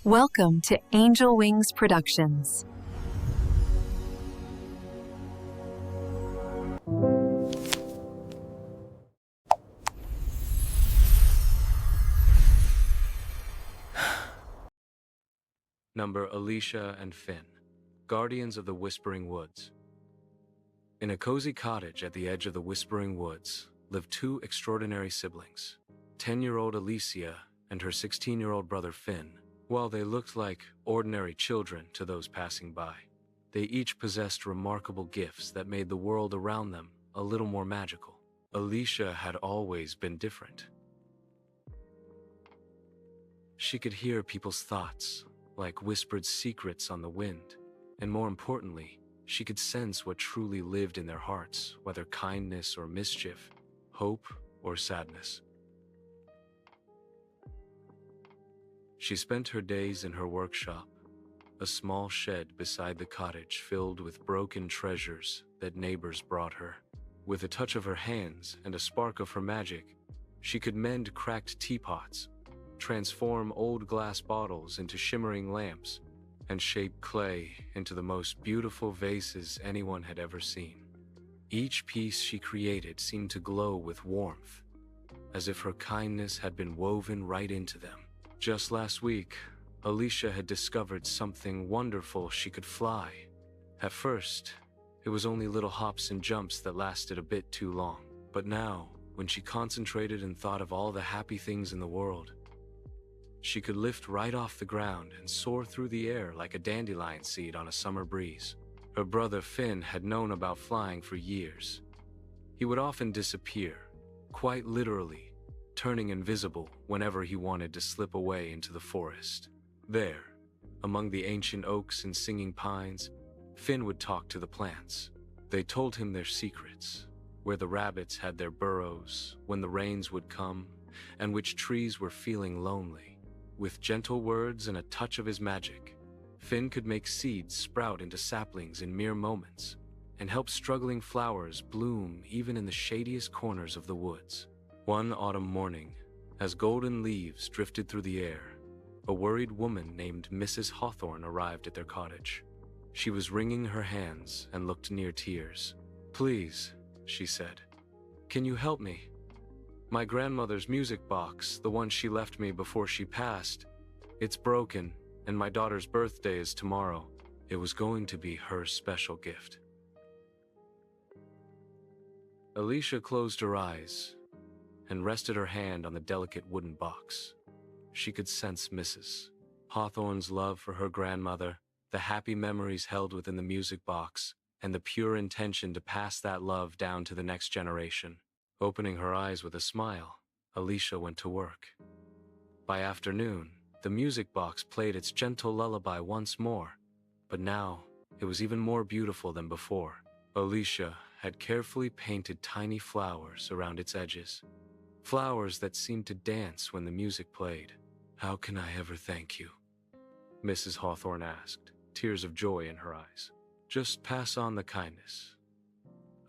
Welcome to Angel Wings Productions. Number Alicia and Finn, Guardians of the Whispering Woods. In a cozy cottage at the edge of the Whispering Woods lived two extraordinary siblings, 10-year-old Alicia and her 16-year-old brother Finn. While they looked like ordinary children to those passing by, they each possessed remarkable gifts that made the world around them a little more magical. Alicia had always been different. She could hear people's thoughts, like whispered secrets on the wind, and more importantly, she could sense what truly lived in their hearts, whether kindness or mischief, hope or sadness. She spent her days in her workshop, a small shed beside the cottage filled with broken treasures that neighbors brought her. With a touch of her hands and a spark of her magic, she could mend cracked teapots, transform old glass bottles into shimmering lamps, and shape clay into the most beautiful vases anyone had ever seen. Each piece she created seemed to glow with warmth, as if her kindness had been woven right into them. Just last week, Alicia had discovered something wonderful: she could fly. At first, it was only little hops and jumps that lasted a bit too long. But now, when she concentrated and thought of all the happy things in the world, she could lift right off the ground and soar through the air like a dandelion seed on a summer breeze. Her brother Finn had known about flying for years. He would often disappear, quite literally, turning invisible whenever he wanted to slip away into the forest. There, among the ancient oaks and singing pines, Finn would talk to the plants. They told him their secrets, where the rabbits had their burrows, when the rains would come, and which trees were feeling lonely. With gentle words and a touch of his magic, Finn could make seeds sprout into saplings in mere moments, and help struggling flowers bloom even in the shadiest corners of the woods. One autumn morning, as golden leaves drifted through the air, a worried woman named Mrs. Hawthorne arrived at their cottage. She was wringing her hands and looked near tears. "Please," she said, "can you help me? My grandmother's music box, the one she left me before she passed, it's broken, and my daughter's birthday is tomorrow." It was going to be her special gift. Alicia closed her eyes and rested her hand on the delicate wooden box. She could sense Mrs. Hawthorne's love for her grandmother, the happy memories held within the music box, and the pure intention to pass that love down to the next generation. Opening her eyes with a smile, Alicia went to work. By afternoon, the music box played its gentle lullaby once more, but now it was even more beautiful than before. Alicia had carefully painted tiny flowers around its edges. Flowers that seemed to dance when the music played. "How can I ever thank you?" Mrs. Hawthorne asked, tears of joy in her eyes. "Just pass on the kindness,"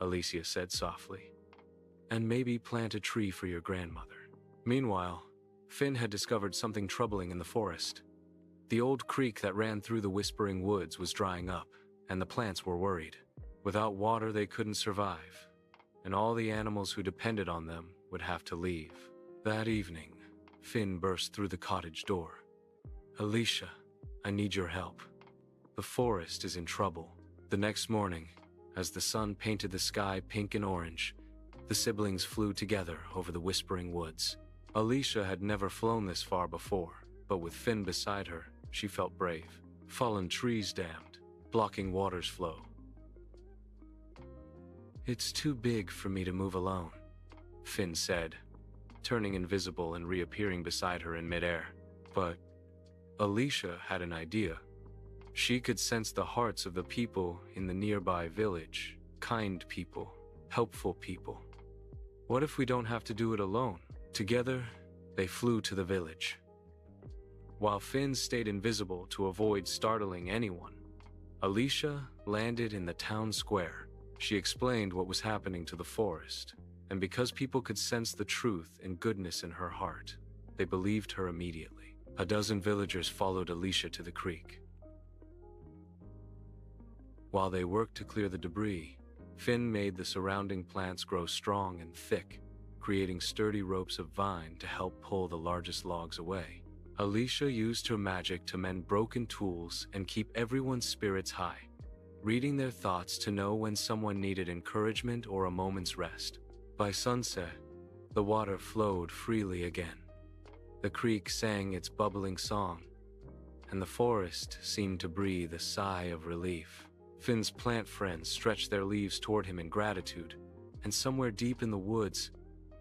Alicia said softly, "and maybe plant a tree for your grandmother." Meanwhile, Finn had discovered something troubling in the forest. The old creek that ran through the Whispering Woods was drying up, and the plants were worried. Without water, they couldn't survive, and all the animals who depended on them would have to leave. That evening, Finn burst through the cottage door. "Alicia, I need your help. The forest is in trouble." The next morning, as the sun painted the sky pink and orange, the siblings flew together over the Whispering Woods. Alicia had never flown this far before, but with Finn beside her, she felt brave. Fallen trees dammed, blocking water's flow. "It's too big for me to move alone," Finn said, turning invisible and reappearing beside her in midair. But Alicia had an idea. She could sense the hearts of the people in the nearby village. Kind people, helpful people. What if we don't have to do it alone? Together, they flew to the village. While Finn stayed invisible to avoid startling anyone, Alicia landed in the town square. She explained what was happening to the forest, and because people could sense the truth and goodness in her heart, they believed her immediately. A dozen villagers followed Alicia to the creek. While they worked to clear the debris, Finn made the surrounding plants grow strong and thick, creating sturdy ropes of vine to help pull the largest logs away. Alicia used her magic to mend broken tools and keep everyone's spirits high, reading their thoughts to know when someone needed encouragement or a moment's rest. By sunset, the water flowed freely again. The creek sang its bubbling song, and the forest seemed to breathe a sigh of relief. Finn's plant friends stretched their leaves toward him in gratitude, and somewhere deep in the woods,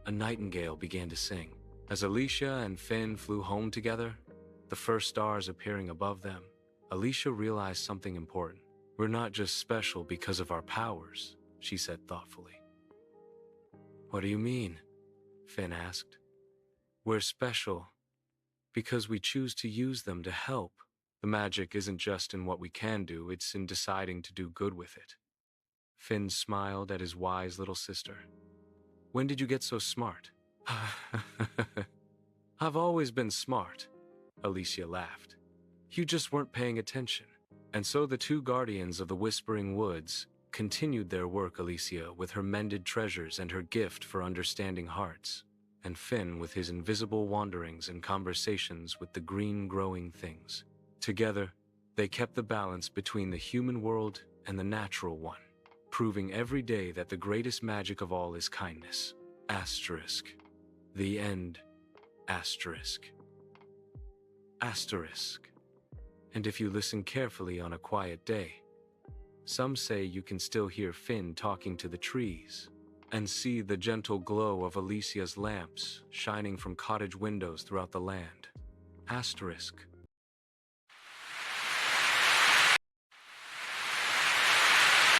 a nightingale began to sing. As Alicia and Finn flew home together, the first stars appearing above them, Alicia realized something important. We're not just special because of our powers, she said thoughtfully. What do you mean? Finn asked. We're special because we choose to use them to help. The magic isn't just in what we can do, it's in deciding to do good with it. Finn smiled at his wise little sister. When did you get so smart? I've always been smart, Alicia laughed. You just weren't paying attention. And so the two guardians of the Whispering Woods continued their work, Alicia with her mended treasures and her gift for understanding hearts, and Finn with his invisible wanderings and conversations with the green growing things. Together, they kept the balance between the human world and the natural one, proving every day that the greatest magic of all is kindness. Asterisk. The end. Asterisk. Asterisk. And if you listen carefully on a quiet day, some say you can still hear Finn talking to the trees and see the gentle glow of Alicia's lamps shining from cottage windows throughout the land. Asterisk.